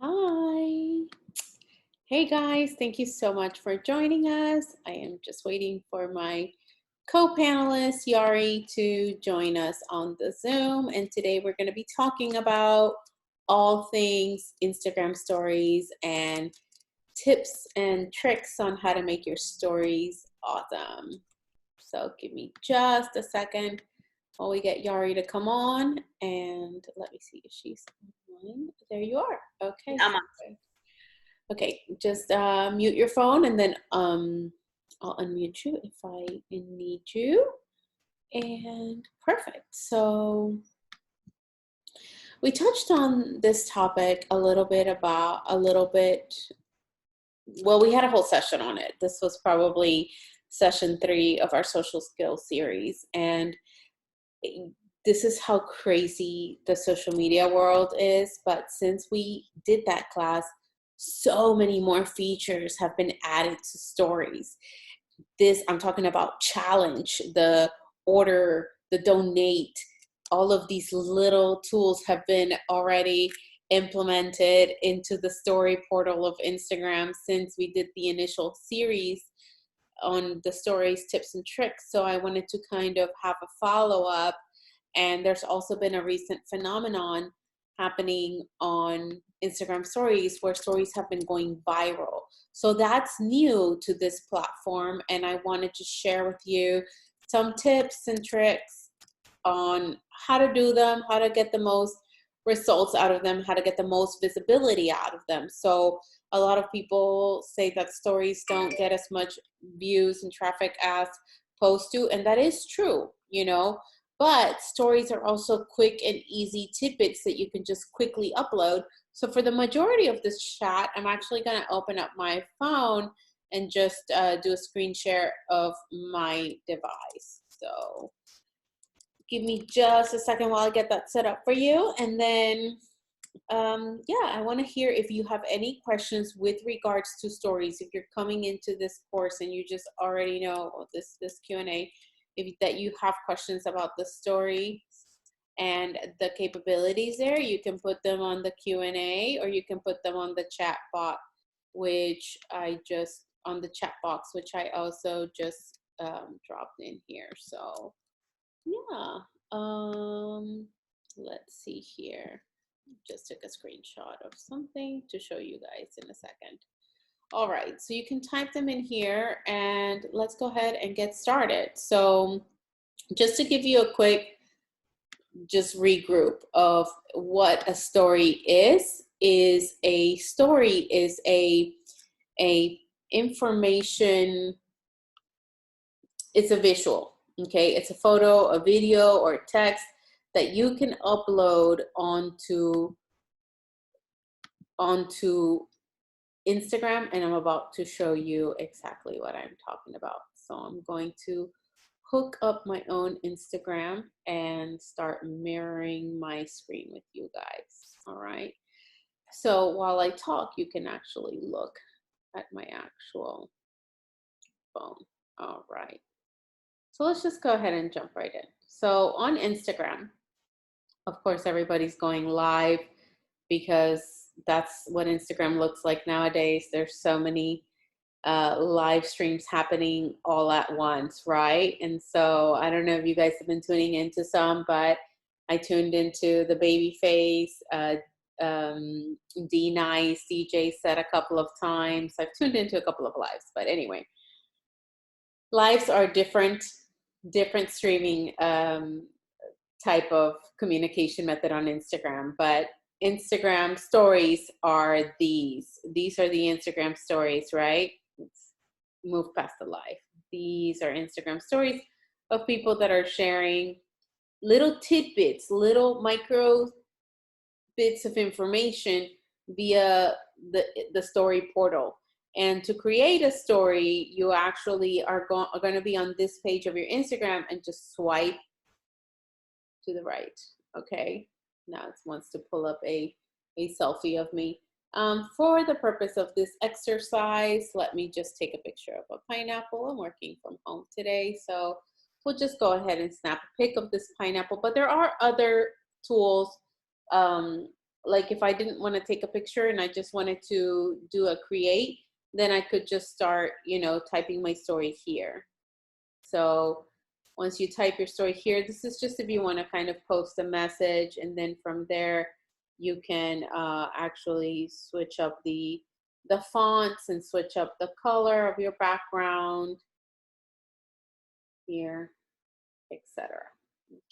Hi. Hey guys, thank you so much for joining us. I am just waiting for my co-panelist Yari to join us on the Zoom. And today we're going to be talking about all things Instagram stories and tips and tricks on how to make your stories awesome. So give me just a second while we get Yari to come on, and let me see if she's online. There you are. Okay. I'm on. Okay, just mute your phone, and then I'll unmute you if I need you. And perfect. So we touched on this topic well, we had a whole session on it. This was probably session 3 of our social skills series. And this is how crazy the social media world is. But since we did that class, so many more features have been added to stories. I'm talking about challenge, the order, the donate, all of these little tools have been already implemented into the story portal of Instagram since we did the initial series on the stories, tips, and tricks. So I wanted to kind of have a follow up. And there's also been a recent phenomenon happening on Instagram stories where stories have been going viral. So that's new to this platform. And I wanted to share with you some tips and tricks on how to do them, how to get the most results out of them, how to get the most visibility out of them. So a lot of people say that stories don't get as much views and traffic as posts do, and that is true, but stories are also quick and easy tidbits that you can just quickly upload. So for the majority of this chat, I'm actually going to open up my phone and just do a screen share of my device. So give me just a second while I get that set up for you. And then, yeah, I want to hear if you have any questions with regards to stories. If you're coming into this course and you just already know this Q&A, that you have questions about the story and the capabilities there, you can put them on the Q&A, or you can put them on the chat box, which I also just dropped in here. So yeah, let's see here. Just took a screenshot of something to show you guys in a second. All right, so you can type them in here, and let's go ahead and get started. So just to give you a quick just regroup of what a story is a story is a information, it's a visual, okay? It's a photo, a video, or text that you can upload onto Instagram, and I'm about to show you exactly what I'm talking about. So I'm going to hook up my own Instagram and start mirroring my screen with you guys. All right. So while I talk, you can actually look at my actual phone. All right. So let's just go ahead and jump right in. So on Instagram, of course, everybody's going live because that's what Instagram looks like nowadays. There's so many live streams happening all at once, right? And so I don't know if you guys have been tuning into some, but I tuned into the Babyface, D Nice, DJ set a couple of times. I've tuned into a couple of lives, but anyway, lives are different streaming type of communication method on Instagram, but Instagram stories are these. These are the Instagram stories, right? Let's move past the live. These are Instagram stories of people that are sharing little tidbits, little micro bits of information via the story portal. And to create a story, you actually are going to be on this page of your Instagram and just swipe to the right. Okay, now it wants to pull up a selfie of me. For the purpose of this exercise, let me just take a picture of a pineapple. I'm working from home today, so we'll just go ahead and snap a pic of this pineapple. But there are other tools like if I didn't want to take a picture and I just wanted to do a create, then I could just start, you know, typing my story here. So once you type your story here, this is just if you want to kind of post a message, and then from there you can actually switch up the fonts and switch up the color of your background here, etc.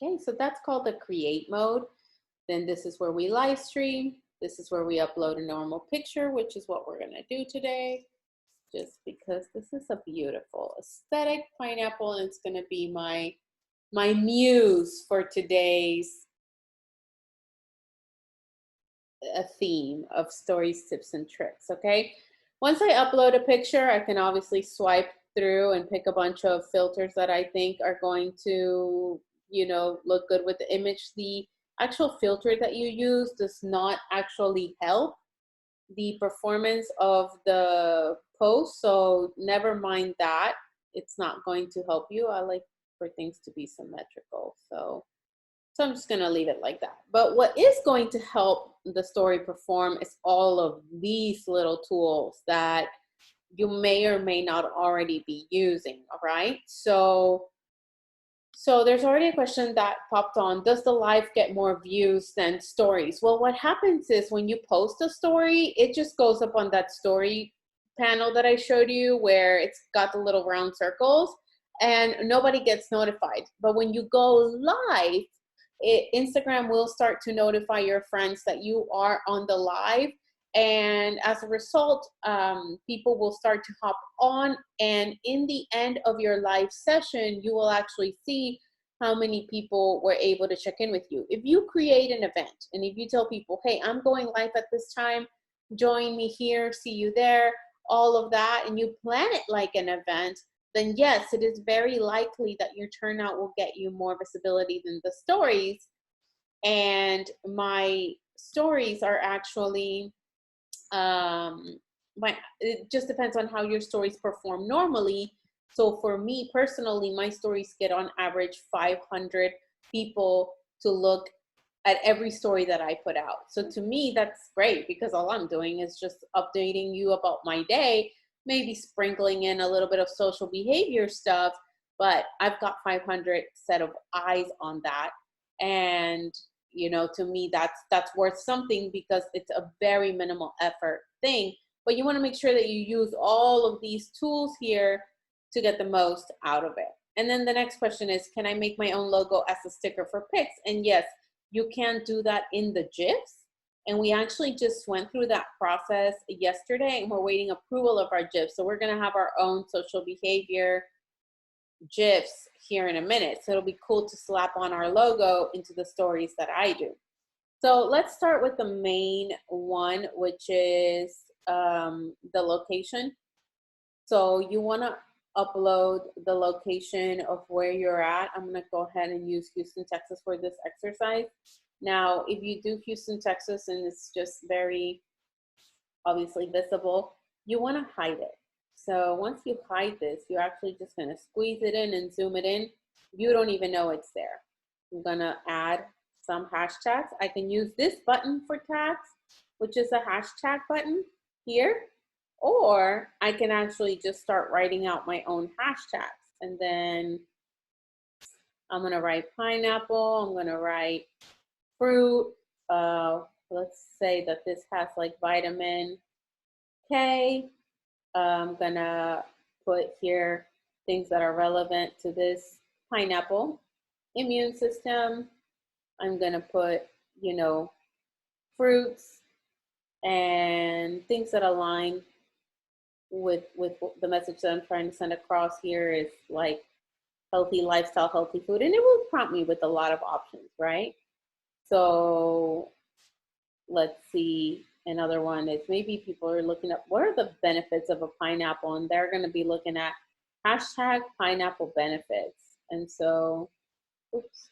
Okay, so that's called the create mode. Then this is where we live stream. This is where we upload a normal picture, which is what we're gonna do today, just because this is a beautiful aesthetic pineapple, and it's gonna be my muse for today's theme of stories, tips, and tricks, okay? Once I upload a picture, I can obviously swipe through and pick a bunch of filters that I think are going to, you know, look good with the image. The actual filter that you use does not actually help the performance of the post, so never mind that. It's not going to help you. I like for things to be symmetrical, so I'm just gonna leave it like that. But what is going to help the story perform is all of these little tools that you may or may not already be using, all right? So there's already a question that popped on, does the live get more views than stories? Well, what happens is when you post a story, it just goes up on that story panel that I showed you where it's got the little round circles and nobody gets notified. But when you go live, Instagram will start to notify your friends that you are on the live. And as a result, people will start to hop on, and in the end of your live session, you will actually see how many people were able to check in with you. If you create an event and if you tell people, hey, I'm going live at this time, join me here, see you there, all of that, and you plan it like an event, then yes, it is very likely that your turnout will get you more visibility than the stories. And my stories are actually, it just depends on how your stories perform normally. So for me personally, my stories get on average 500 people to look at every story that I put out. So to me, that's great because all I'm doing is just updating you about my day, maybe sprinkling in a little bit of social behavior stuff, but I've got 500 set of eyes on that. And you know, to me, that's worth something because it's a very minimal effort thing. But you want to make sure that you use all of these tools here to get the most out of it. And then the next question is, can I make my own logo as a sticker for pics? And yes, you can do that in the GIFs. And we actually just went through that process yesterday, and we're waiting approval of our GIFs. So we're going to have our own social behavior GIFs here in a minute. So it'll be cool to slap on our logo into the stories that I do. So let's start with the main one, which is the location. So you want to upload the location of where you're at. I'm going to go ahead and use Houston, Texas for this exercise. Now, if you do Houston, Texas, and it's just very obviously visible, you want to hide it. So once you hide this, you're actually just going to squeeze it in and zoom it in. You don't even know it's there. I'm going to add some hashtags. I can use this button for tags, which is a hashtag button here, or I can actually just start writing out my own hashtags. And then I'm going to write pineapple. I'm going to write fruit. Let's say that this has like vitamin K. I'm gonna put here things that are relevant to this pineapple. Immune system, I'm gonna put, you know, fruits and things that align with the message that I'm trying to send across here is like healthy lifestyle, healthy food, and it will prompt me with a lot of options, right? So let's see. Another one is maybe people are looking at what are the benefits of a pineapple, and they're going to be looking at hashtag pineapple benefits. And so, oops,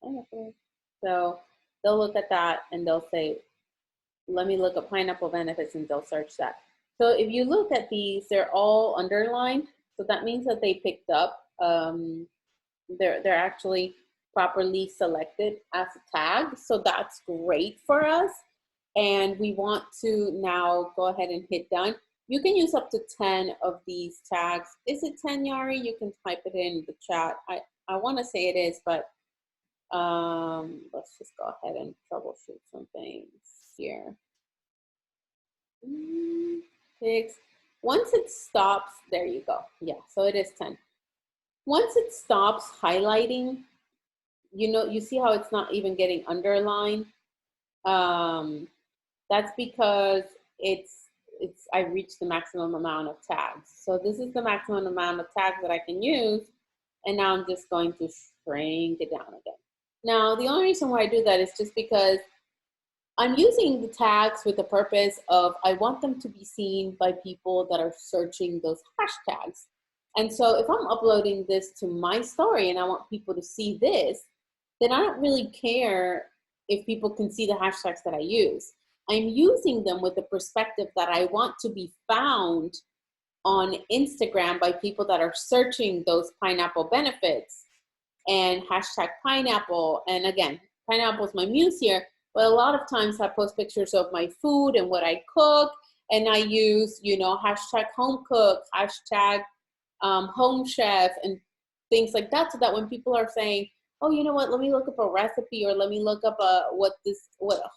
pineapple. So they'll look at that and they'll say, let me look at pineapple benefits, and they'll search that. So if you look at these, they're all underlined. So that means that they picked up, they're actually properly selected as a tag. So that's great for us. And we want to now go ahead and hit done. You can use up to 10 of these tags. Is it 10, Yari? You can type it in the chat. I want to say it is, but let's just go ahead and troubleshoot some things here. Pigs. Once it stops, there you go. Yeah, so it is 10. Once it stops highlighting, you see how it's not even getting underlined? That's because I reached the maximum amount of tags. So this is the maximum amount of tags that I can use. And now I'm just going to shrink it down again. Now, the only reason why I do that is just because I'm using the tags with the purpose of I want them to be seen by people that are searching those hashtags. And so if I'm uploading this to my story and I want people to see this, then I don't really care if people can see the hashtags that I use. I'm using them with the perspective that I want to be found on Instagram by people that are searching those pineapple benefits and hashtag pineapple. And again, pineapple is my muse here, but a lot of times I post pictures of my food and what I cook, and I use, hashtag home cook, hashtag home chef, and things like that, so that when people are saying, oh, you know what, let me look up a recipe, or let me look up what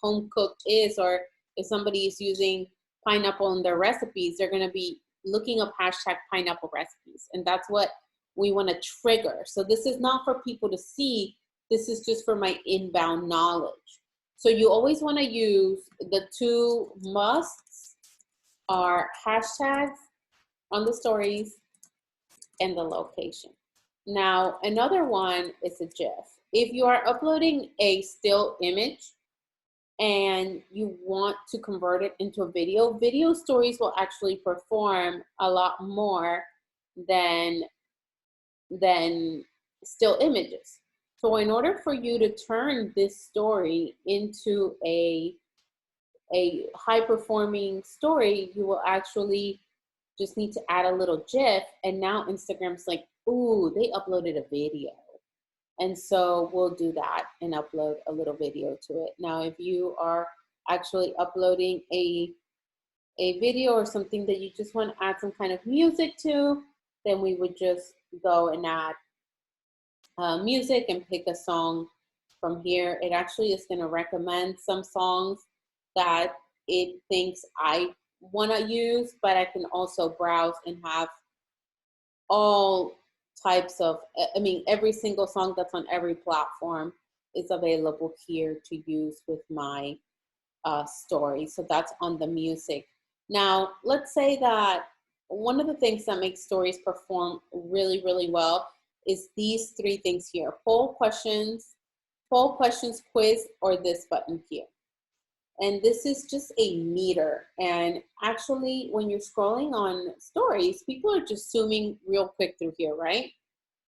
home cooked is, or if somebody is using pineapple in their recipes, they're going to be looking up hashtag pineapple recipes. And that's what we want to trigger. So this is not for people to see. This is just for my inbound knowledge. So you always want to use the two musts are hashtags on the stories and the location. Now, another one is a GIF. If you are uploading a still image and you want to convert it into a video stories will actually perform a lot more than still images. So in order for you to turn this story into a high performing story, you will actually just need to add a little GIF, and now Instagram's like, ooh, they uploaded a video. And so we'll do that and upload a little video to it. Now, if you are actually uploading a video or something that you just want to add some kind of music to, then we would just go and add music and pick a song from here. It actually is going to recommend some songs that it thinks I want to use, but I can also browse and have all types of, every single song that's on every platform is available here to use with my story. So that's on the music. Now, let's say that one of the things that makes stories perform really, really well is these three things here: poll questions, quiz, or this button here. And this is just a meter. And actually, when you're scrolling on stories, people are just zooming real quick through here, right?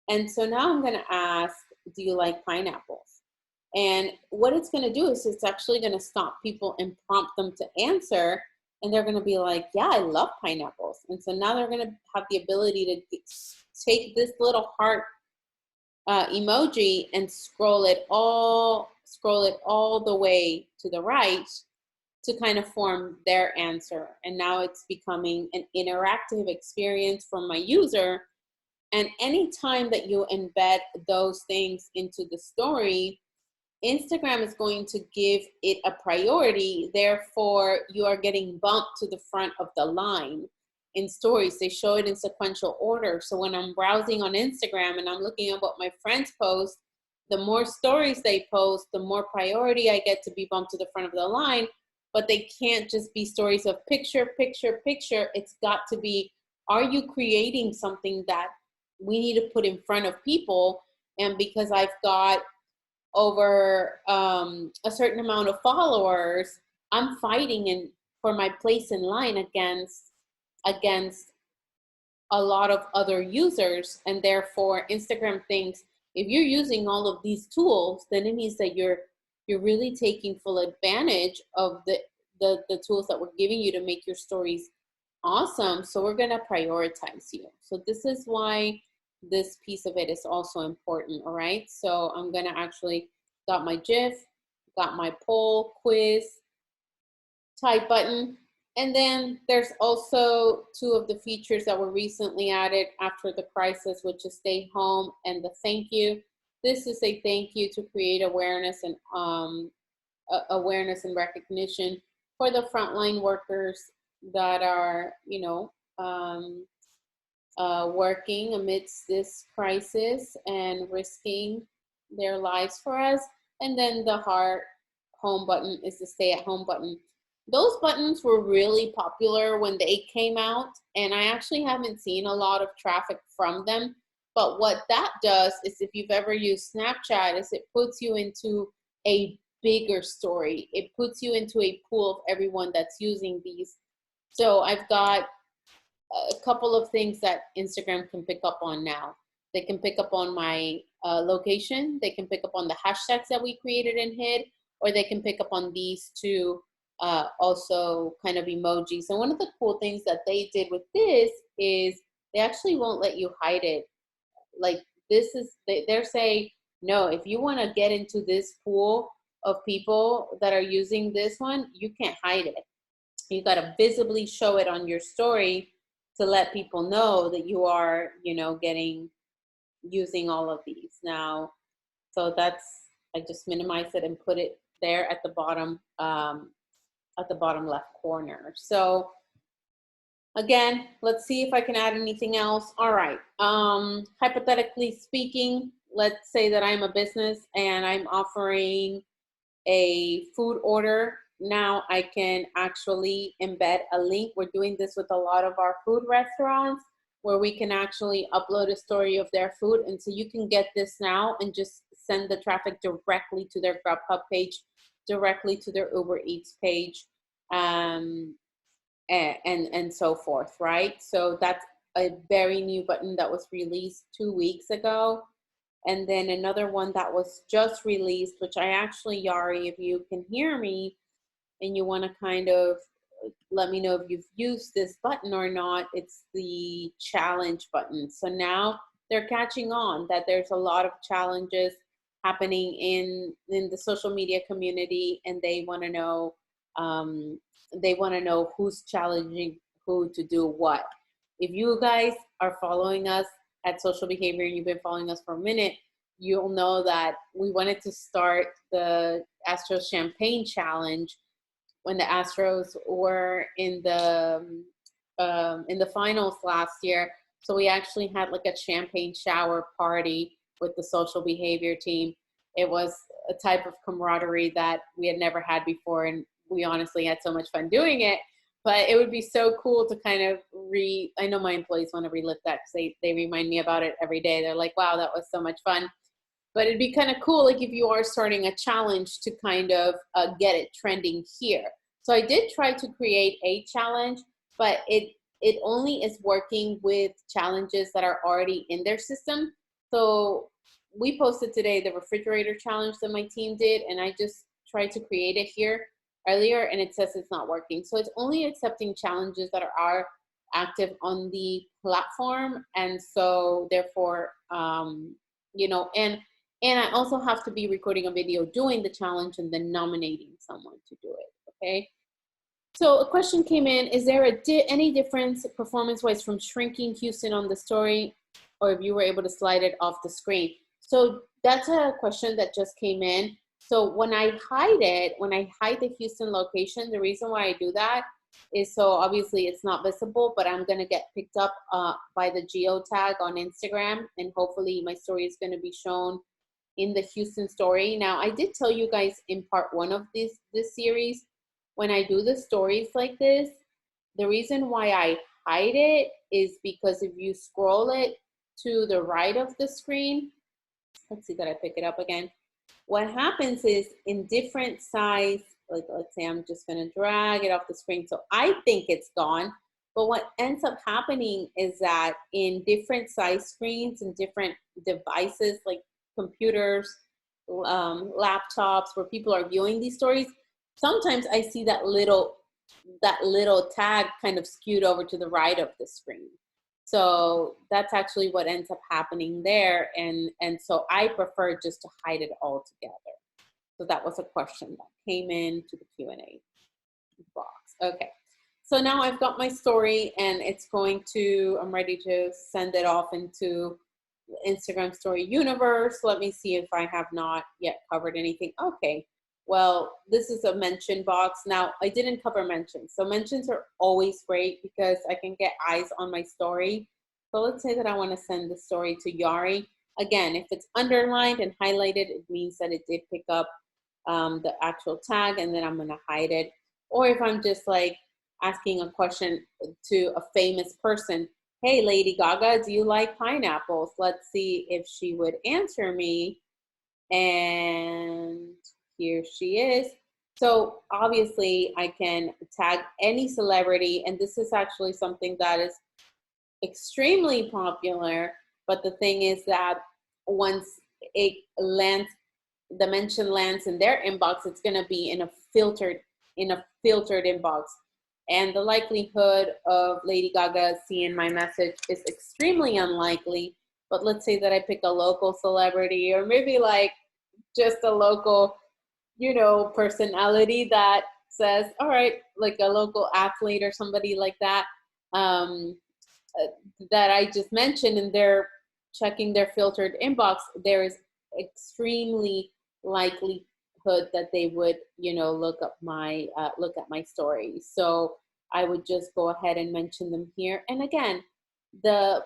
And so now I'm gonna ask, do you like pineapples? And what it's gonna do is it's actually gonna stop people and prompt them to answer. And they're gonna be like, yeah, I love pineapples. And so now they're gonna have the ability to take this little heart emoji and scroll it all the way to the right to kind of form their answer. And now it's becoming an interactive experience for my user. And anytime that you embed those things into the story, Instagram is going to give it a priority. Therefore, you are getting bumped to the front of the line. In stories, they show it in sequential order. So when I'm browsing on Instagram and I'm looking at what my friends post, the more stories they post, the more priority I get to be bumped to the front of the line. But they can't just be stories of picture, picture, picture. It's got to be, are you creating something that we need to put in front of people? And because I've got over a certain amount of followers, I'm fighting for my place in line against a lot of other users. And therefore Instagram thinks if you're using all of these tools, then it means that you're really taking full advantage of the tools that we're giving you to make your stories awesome. So we're going to prioritize you. So this is why this piece of it is also important. All right, so I'm going to actually got my GIF, got my poll quiz, type button. And then there's also two of the features that were recently added after the crisis, which is stay home and the thank you. This is a thank you to create awareness and recognition for the frontline workers that are, working amidst this crisis and risking their lives for us. And then the heart home button is the stay at home button. Those buttons were really popular when they came out, and I actually haven't seen a lot of traffic from them. But what that does is, if you've ever used Snapchat, is it puts you into a bigger story. It puts you into a pool of everyone that's using these. So I've got a couple of things that Instagram can pick up on now. They can pick up on my location. They can pick up on the hashtags that we created and hid, or they can pick up on these two also kind of emojis. And one of the cool things that they did with this is they actually won't let you hide it. Like this is, they're saying, no, if you want to get into this pool of people that are using this one, you can't hide it. You got to visibly show it on your story to let people know that you are, using all of these now. So I just minimize it and put it there at the bottom left corner. So again, let's see if I can add anything else. All right. Hypothetically speaking, let's say that I'm a business and I'm offering a food order. Now I can actually embed a link. We're doing this with a lot of our food restaurants, where we can actually upload a story of their food. And so you can get this now and just send the traffic directly to their Grubhub page, directly to their Uber Eats page, and so forth, right? So that's a very new button that was released 2 weeks ago. And then another one that was just released, which I actually, Yari, if you can hear me and you want to kind of let me know if you've used this button or not, it's the challenge button. So now they're catching on that there's a lot of challenges happening in the social media community, and they want to know who's challenging who to do what. If you guys are following us at Social Behavior and you've been following us for a minute, you'll know that we wanted to start the Astros Champagne Challenge when the Astros were in the finals last year. So we actually had like a champagne shower party with the Social Behavior team. It was a type of camaraderie that we had never had before, and we honestly had so much fun doing it. But it would be so cool to kind of I know my employees want to relive that because they remind me about it every day. They're like, wow, that was so much fun. But it'd be kind of cool, like if you are starting a challenge, to kind of get it trending here. So I did try to create a challenge, but it only is working with challenges that are already in their system. So we posted today the refrigerator challenge that my team did, and I just tried to create it here earlier, and it says it's not working. So it's only accepting challenges that are active on the platform. And so therefore, and I also have to be recording a video doing the challenge and then nominating someone to do it, okay? So a question came in, is there any difference performance-wise from shrinking Houston on the story, or if you were able to slide it off the screen? So that's a question that just came in. So when I hide the Houston location, the reason why I do that is so obviously it's not visible, but I'm gonna get picked up by the geo tag on Instagram, and hopefully my story is gonna be shown in the Houston story. Now, I did tell you guys in part one of this series, when I do the stories like this, the reason why I hide it is because if you scroll it to the right of the screen, let's see that I pick it up again. What happens is in different size, like let's say I'm just gonna drag it off the screen. So I think it's gone, but what ends up happening is that in different size screens and different devices, like computers, laptops, where people are viewing these stories, sometimes I see that little tag kind of skewed over to the right of the screen. So that's actually what ends up happening there. And so I prefer just to hide it all together. So that was a question that came into the Q&A. box. Okay. So now I've got my story and it's going to, I'm ready to send it off into Instagram story universe. Let me see if I have not yet covered anything. Okay. Well, this is a mention box. Now, I didn't cover mentions. So mentions are always great because I can get eyes on my story. So let's say that I want to send the story to Yari. Again, if it's underlined and highlighted, it means that it did pick up the actual tag, and then I'm going to hide it. Or if I'm just like asking a question to a famous person, hey, Lady Gaga, do you like pineapples? Let's see if she would answer me. And here she is. So obviously I can tag any celebrity, and this is actually something that is extremely popular. But the thing is that once it lands, the mention lands in their inbox, it's going to be in a filtered inbox, and the likelihood of Lady Gaga seeing my message is extremely unlikely. But let's say that I pick a local celebrity, or maybe like just a local, personality that says, all right, like a local athlete or somebody like that, that I just mentioned, and they're checking their filtered inbox, there is extremely likelihood that they would, look at my story. So I would just go ahead and mention them here. And again, the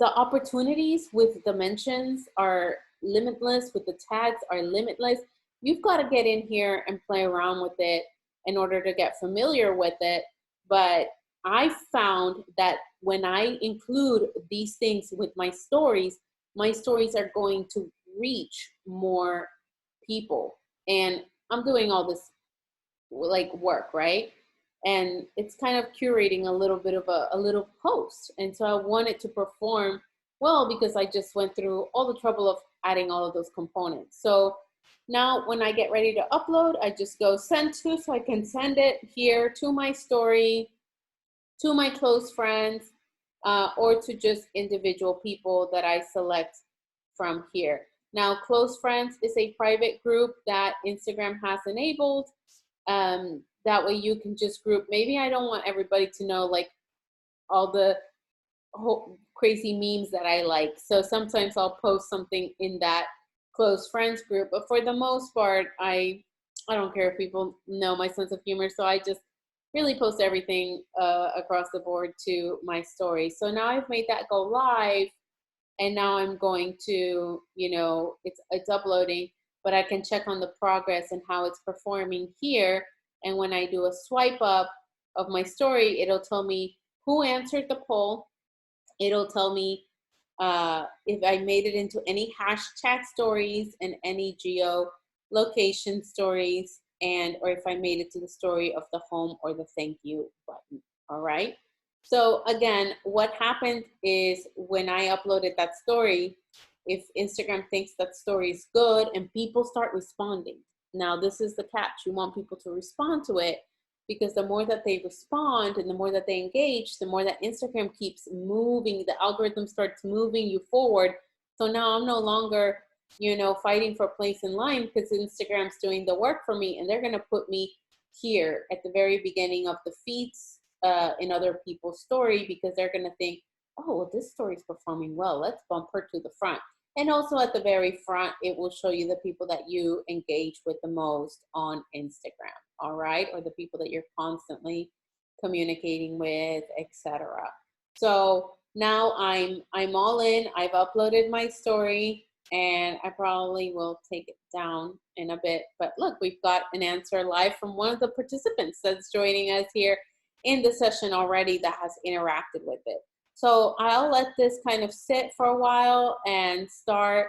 opportunities with the mentions are limitless, with the tags are limitless. You've got to get in here and play around with it in order to get familiar with it. But I found that when I include these things with my stories are going to reach more people. And I'm doing all this like work, right? And it's kind of curating a little bit of a little post. And so I wanted to perform well because I just went through all the trouble of adding all of those components. So now when I get ready to upload, I just go send to, so I can send it here to my story, to my close friends, or to just individual people that I select from here. Now, close friends is a private group that Instagram has enabled. That way you can just group. Maybe I don't want everybody to know like all the whole crazy memes that I like. So sometimes I'll post something in that close friends group. But for the most part, I don't care if people know my sense of humor. So I just really post everything across the board to my story. So now I've made that go live. And now I'm going to, it's uploading, but I can check on the progress and how it's performing here. And when I do a swipe up of my story, it'll tell me who answered the poll. It'll tell me if I made it into any hashtag stories and any geolocation stories, or if I made it to the story of the home or the thank you button. All right. So again, what happened is when I uploaded that story, if Instagram thinks that story is good and people start responding. Now, this is the catch. You want people to respond to it, because the more that they respond and the more that they engage, the more that Instagram keeps moving, the algorithm starts moving you forward. So now I'm no longer, fighting for a place in line, because Instagram's doing the work for me, and they're going to put me here at the very beginning of the feeds in other people's story, because they're going to think, oh, well, this story is performing well. Let's bump her to the front. And also at the very front, it will show you the people that you engage with the most on Instagram, all right? Or the people that you're constantly communicating with, etc. So now I'm all in. I've uploaded my story, and I probably will take it down in a bit. But look, we've got an answer live from one of the participants that's joining us here in the session already that has interacted with it. So I'll let this kind of sit for a while and start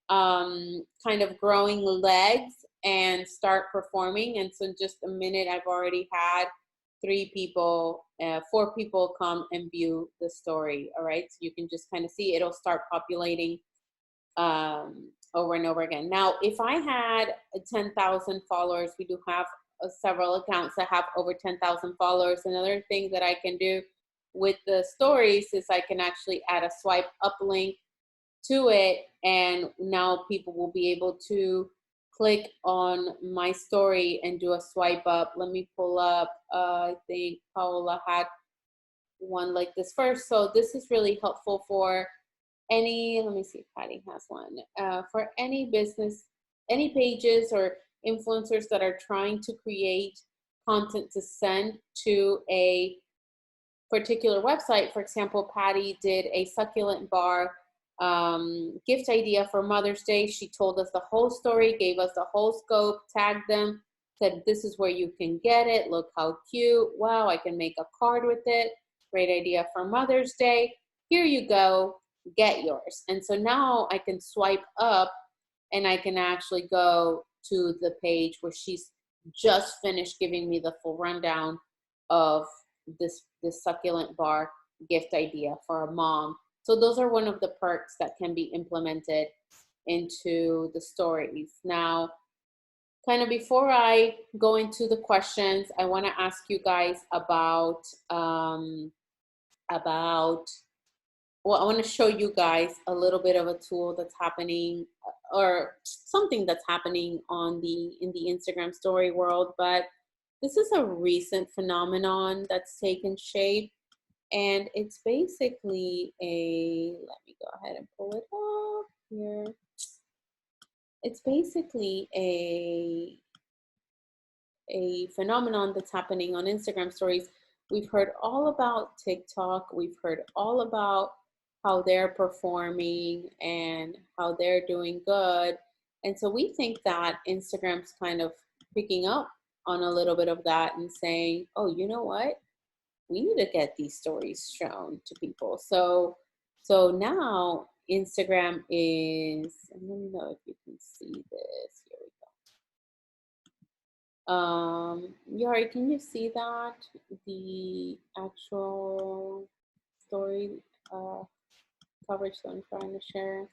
kind of growing legs and start performing. And so in just a minute, I've already had 4 people come and view the story. All right, so you can just kind of see it'll start populating over and over again. Now, if I had 10,000 followers, we do have several accounts that have over 10,000 followers. Another thing that I can do with the stories is I can actually add a swipe up link to it, and now people will be able to click on my story and do a swipe up. Let me pull up, I think Paola had one like this first. So this is really helpful for any, let me see if Patty has one, for any business, any pages or influencers that are trying to create content to send to a particular website. For example, Patty did a succulent bar gift idea for Mother's Day. She told us the whole story, gave us the whole scope, tagged them, said, this is where you can get it. Look how cute. Wow, I can make a card with it. Great idea for Mother's Day. Here you go, get yours. And so now I can swipe up and I can actually go to the page where she's just finished giving me the full rundown of this succulent bar gift idea for a mom. So those are one of the perks that can be implemented into the stories. Now, kind of before I go into the questions, I want to ask you guys about well, I want to show you guys a little bit of a tool that's happening, or something that's happening on in the Instagram story world. But this is a recent phenomenon that's taken shape, and it's basically a, let me go ahead and pull it up here. It's basically a phenomenon that's happening on Instagram stories. We've heard all about TikTok. We've heard all about how they're performing and how they're doing good. And so we think that Instagram's kind of picking up on a little bit of that and saying, oh, you know what? We need to get these stories shown to people. So now Instagram is, and let me know if you can see this. Here we go. Yari, can you see that? The actual story coverage that I'm trying to share.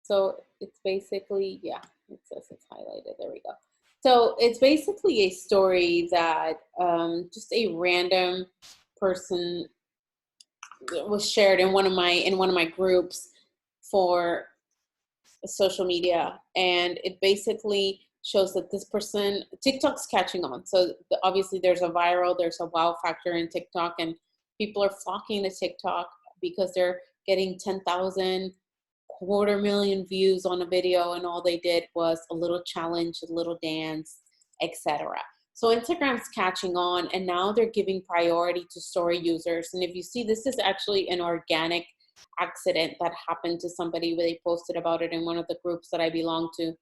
So it's basically, yeah, it says it's highlighted. There we go. So it's basically a story that just a random person was shared in one of my groups for social media, and it basically shows that this person, TikTok's catching on. So obviously there's a wow factor in TikTok, and people are flocking to TikTok because they're getting 10,000, 250,000 views on a video, and all they did was a little challenge, a little dance, etc. So Instagram's catching on, and now they're giving priority to story users. And if you see, this is actually an organic accident that happened to somebody where they posted about it in one of the groups that I belong to.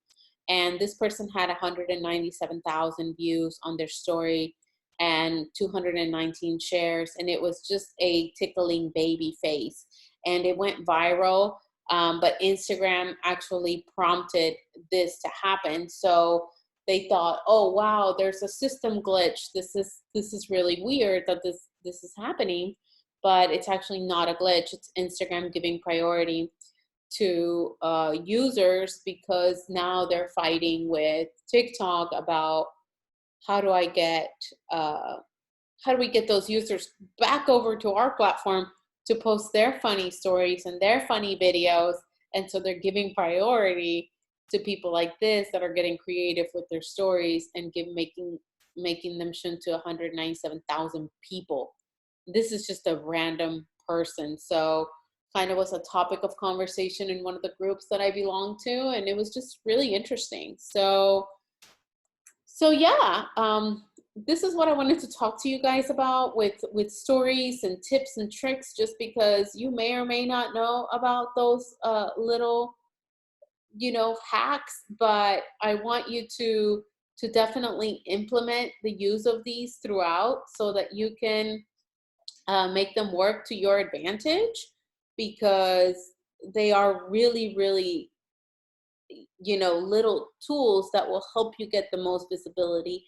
And this person had 197,000 views on their story and 219 shares. And it was just a tickling baby face. And it went viral. But Instagram actually prompted this to happen. So they thought, oh wow, there's a system glitch. This is really weird that this is happening, but it's actually not a glitch. It's Instagram giving priority to users, because now they're fighting with TikTok about how do we get those users back over to our platform to post their funny stories and their funny videos. And so they're giving priority to people like this that are getting creative with their stories and making them shown to 197,000 people. This is just a random person. So kind of was a topic of conversation in one of the groups that I belong to, and it was just really interesting. So yeah, this is what I wanted to talk to you guys about with stories and tips and tricks, just because you may or may not know about those little, hacks, but I want you to definitely implement the use of these throughout so that you can make them work to your advantage, because they are really, really, little tools that will help you get the most visibility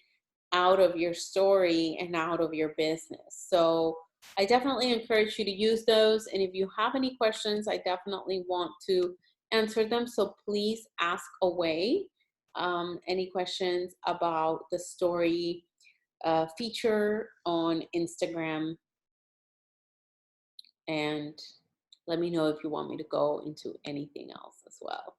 out of your story and out of your business. So I definitely encourage you to use those. And if you have any questions, I definitely want to answer them. So please ask away any questions about the story feature on Instagram. And let me know if you want me to go into anything else as well.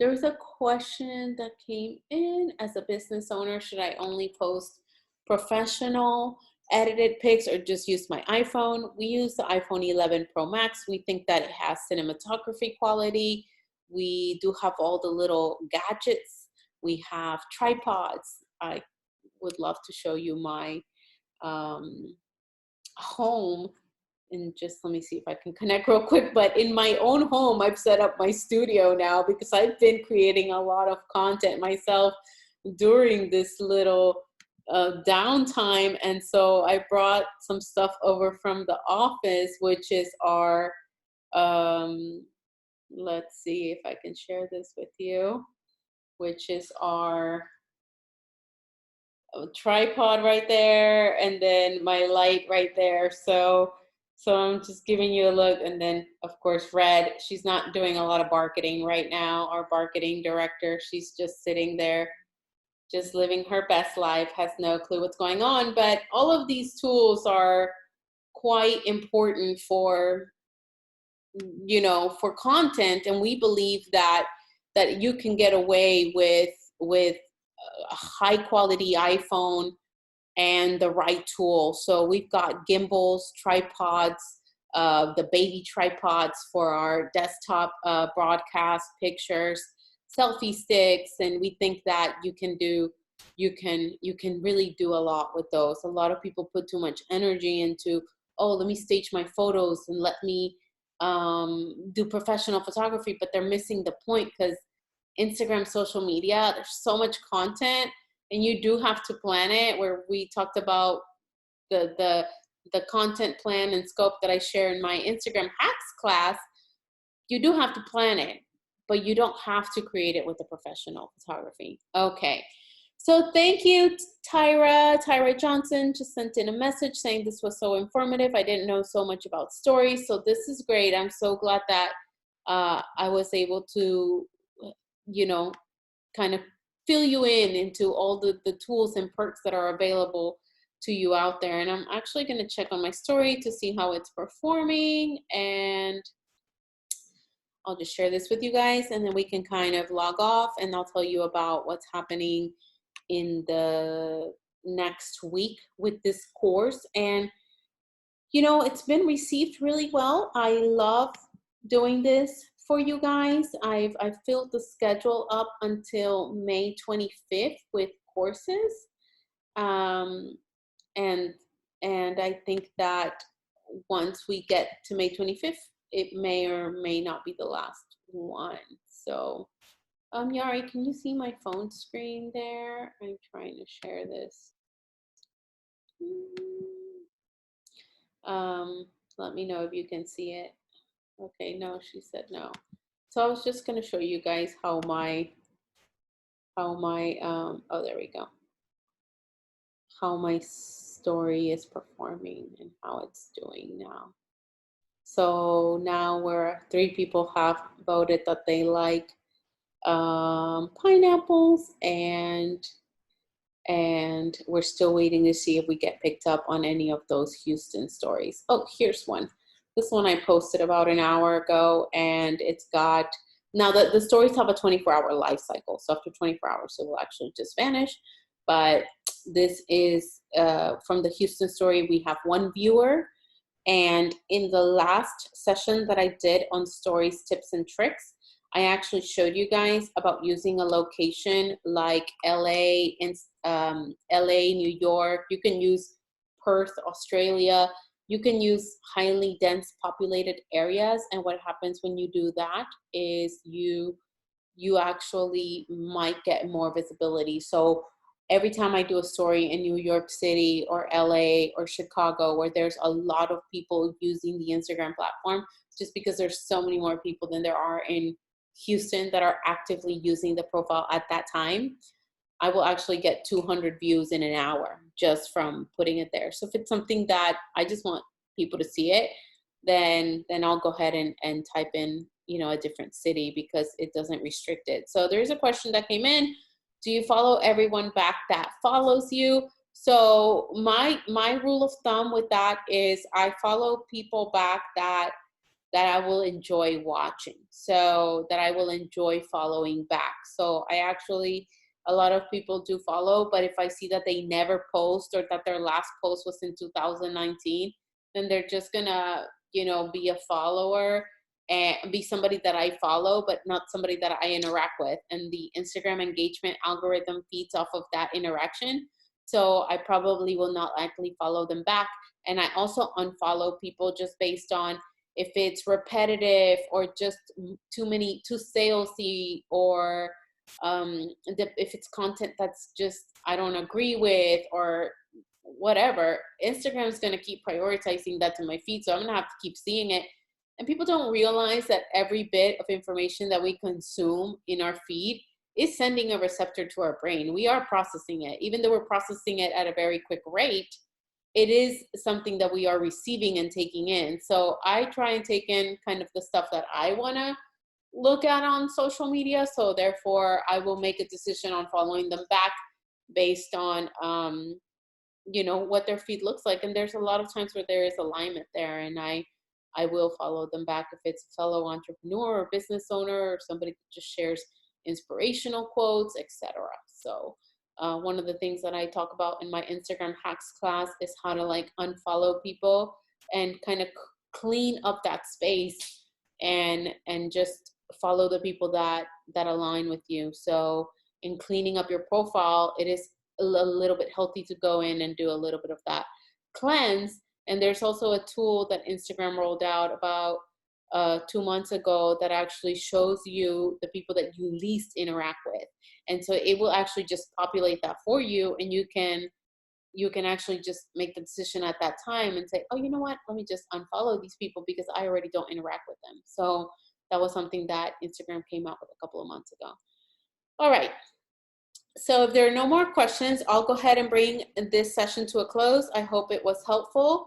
There was a question that came in: as a business owner, should I only post professional edited pics or just use my iPhone? We use the iPhone 11 Pro Max. We think that it has cinematography quality. We do have all the little gadgets. We have tripods. I would love to show you my home, and just let me see if I can connect real quick. But in my own home, I've set up my studio now because I've been creating a lot of content myself during this little downtime. And so I brought some stuff over from the office, which is our, let's see if I can share this with you, which is our tripod right there, and then my light right there. So I'm just giving you a look. And then of course Red, she's not doing a lot of marketing right now, our marketing director. She's just sitting there, just living her best life, has no clue what's going on. But all of these tools are quite important for, you know, for content. And we believe that you can get away with a high quality iPhone and the right tool. So we've got gimbals, tripods, the baby tripods for our desktop broadcast pictures, selfie sticks, and we think that you can really do a lot with those. A lot of people put too much energy into, oh, let me stage my photos and let me do professional photography, but they're missing the point, because Instagram, social media, there's so much content, and you do have to plan it. Where we talked about the content plan and scope that I share in my Instagram hacks class, you do have to plan it, but you don't have to create it with a professional photography. Okay. So thank you, Tyra. Tyra Johnson just sent in a message saying this was so informative. I didn't know so much about stories, so this is great. I'm so glad that I was able to, you know, kind of fill you in into all the tools and perks that are available to you out there. And I'm actually going to check on my story to see how it's performing, and I'll just share this with you guys, and then we can kind of log off, and I'll tell you about what's happening in the next week with this course. And you know, it's been received really well. I love doing this for you guys. I've filled the schedule up until May 25th with courses. And I think that once we get to May 25th, it may or may not be the last one. So, Yari, can you see my phone screen there? I'm trying to share this. Let me know if you can see it. Okay, no, she said no. So I was just gonna show you guys how my, oh, there we go. How my story is performing and how it's doing now. So now we're 3 people have voted that they like pineapples, and we're still waiting to see if we get picked up on any of those Houston stories. Oh, here's one. This one I posted about an hour ago, and it's got, now the stories have a 24-hour life cycle. So after 24 hours, it will actually just vanish. But this is from the Houston story. We have 1 viewer. And in the last session that I did on stories, tips, and tricks, I actually showed you guys about using a location like LA, New York. You can use Perth, Australia. You can use highly dense populated areas. And what happens when you do that is you actually might get more visibility. So every time I do a story in New York City or LA or Chicago, where there's a lot of people using the Instagram platform, just because there's so many more people than there are in Houston that are actively using the profile at that time, I will actually get 200 views in an hour just from putting it there. So if it's something that I just want people to see it, then I'll go ahead and type in, you know, a different city, because it doesn't restrict it. So there's a question that came in. Do you follow everyone back that follows you? So my rule of thumb with that is I follow people back that that I will enjoy watching, so that I will enjoy following back. So I actually, a lot of people do follow, but if I see that they never post or that their last post was in 2019, then they're just gonna, be a follower and be somebody that I follow, but not somebody that I interact with. And the Instagram engagement algorithm feeds off of that interaction. So I probably will not likely follow them back. And I also unfollow people just based on if it's repetitive or just too salesy, or if it's content that's just I don't agree with or whatever. Instagram is going to keep prioritizing that to my feed, so I'm going to have to keep seeing it. And people don't realize that every bit of information that we consume in our feed is sending a receptor to our brain. We are processing it, even though we're processing it at a very quick rate. It is something that we are receiving and taking in. So I try and take in kind of the stuff that I want to look at on social media. So therefore, I will make a decision on following them back based on, what their feed looks like. And there's a lot of times where there is alignment there, and I will follow them back if it's a fellow entrepreneur or business owner or somebody that just shares inspirational quotes, etc. So one of the things that I talk about in my Instagram hacks class is how to unfollow people and kind of clean up that space and just follow the people that align with you. So in cleaning up your profile, it is a little bit healthy to go in and do a little bit of that cleanse. And there's also a tool that Instagram rolled out about 2 months ago that actually shows you the people that you least interact with. And so it will actually just populate that for you, and you can actually just make the decision at that time and say, oh, you know what, let me just unfollow these people because I already don't interact with them. So that was something that Instagram came out with a couple of months ago. All right. So if there are no more questions, I'll go ahead and bring this session to a close. I hope it was helpful.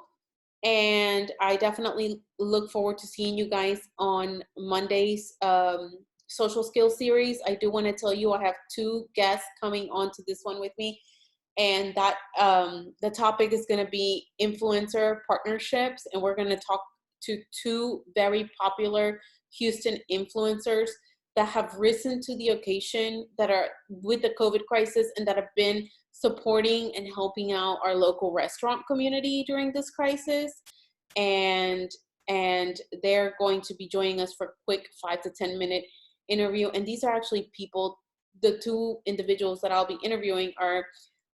And I definitely look forward to seeing you guys on Monday's social skills series. I do want to tell you I have 2 guests coming on to this one with me. And that the topic is going to be influencer partnerships. And we're going to talk to 2 very popular Houston influencers that have risen to the occasion, that are with the COVID crisis and that have been supporting and helping out our local restaurant community during this crisis. And they're going to be joining us for a quick 5 to 10 minute interview. And these are actually people, the 2 individuals that I'll be interviewing are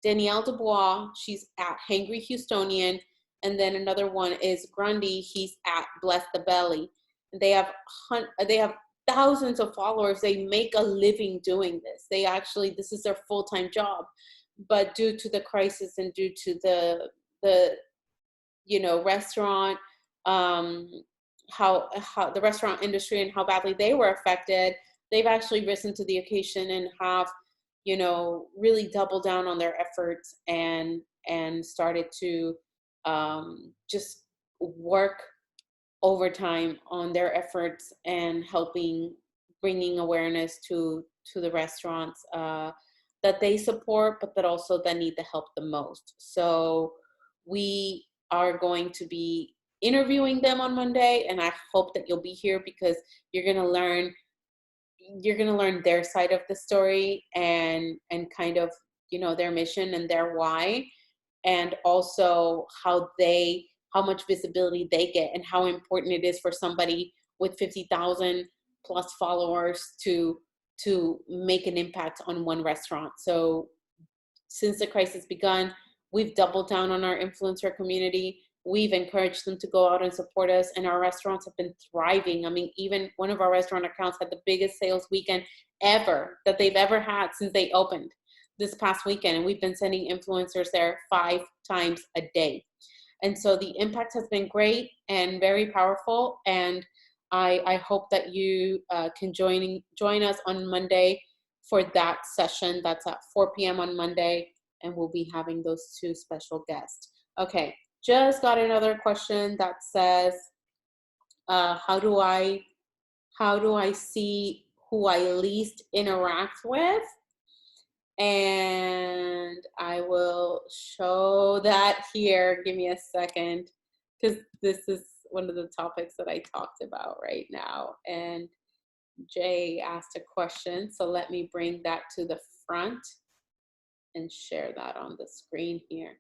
Danielle Dubois, she's at Hangry Houstonian, and then another one is Grundy, he's at Bless the Belly. They have thousands of followers. They make a living doing this. This is their full-time job. But due to the crisis and due to the restaurant, how the restaurant industry and how badly they were affected, they've actually risen to the occasion and have, really doubled down on their efforts and started to just work overtime on their efforts and bringing awareness to the restaurants that they support, but that also that need the help the most. So we are going to be interviewing them on Monday, and I hope that you'll be here because you're going to learn their side of the story and kind of, their mission and their why, and also how much visibility they get and how important it is for somebody with 50,000 plus followers to make an impact on one restaurant. So since the crisis began, we've doubled down on our influencer community. We've encouraged them to go out and support us, and our restaurants have been thriving. I mean, even one of our restaurant accounts had the biggest sales weekend ever that they've ever had since they opened this past weekend. And we've been sending influencers there 5 times a day. And so the impact has been great and very powerful. And I hope that you can join us on Monday for that session. That's at 4 p.m. on Monday, and we'll be having those 2 special guests. Okay, just got another question that says, how do I see who I least interact with? And I will show that here. Give me a second, because this is one of the topics that I talked about right now. And Jay asked a question, so let me bring that to the front and share that on the screen here.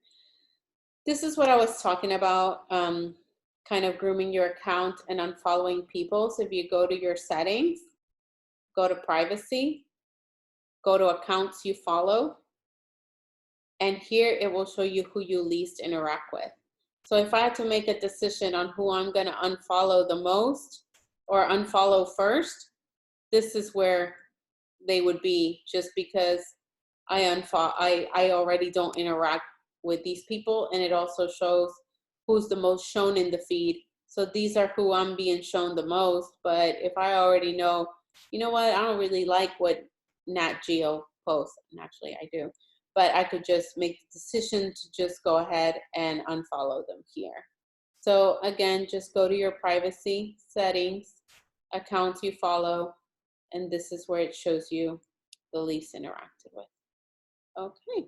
This is what I was talking about, kind of grooming your account and unfollowing people. So if you go to your settings, go to privacy, go to accounts you follow, and here it will show you who you least interact with. So if I had to make a decision on who I'm going to unfollow the most or unfollow first, this is where they would be, just because I already don't interact with these people, and it also shows who's the most shown in the feed. So these are who I'm being shown the most. But if I already know, you know what, I don't really like what Nat Geo posts, and actually I do, but I could just make the decision to just go ahead and unfollow them here. So again, just go to your privacy settings, accounts you follow, and this is where it shows you the least interacted with. Okay,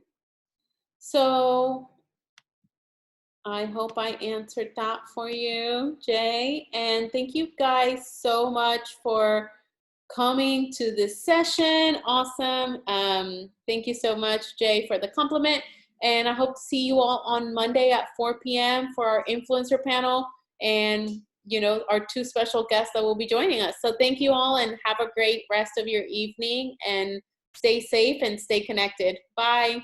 so I hope I answered that for you, Jay. And thank you guys so much for coming to this session. Awesome. Thank you so much, Jay, for the compliment. And I hope to see you all on Monday at 4 p.m. for our influencer panel and, you know, our 2 special guests that will be joining us. So thank you all, and have a great rest of your evening, and stay safe and stay connected. Bye.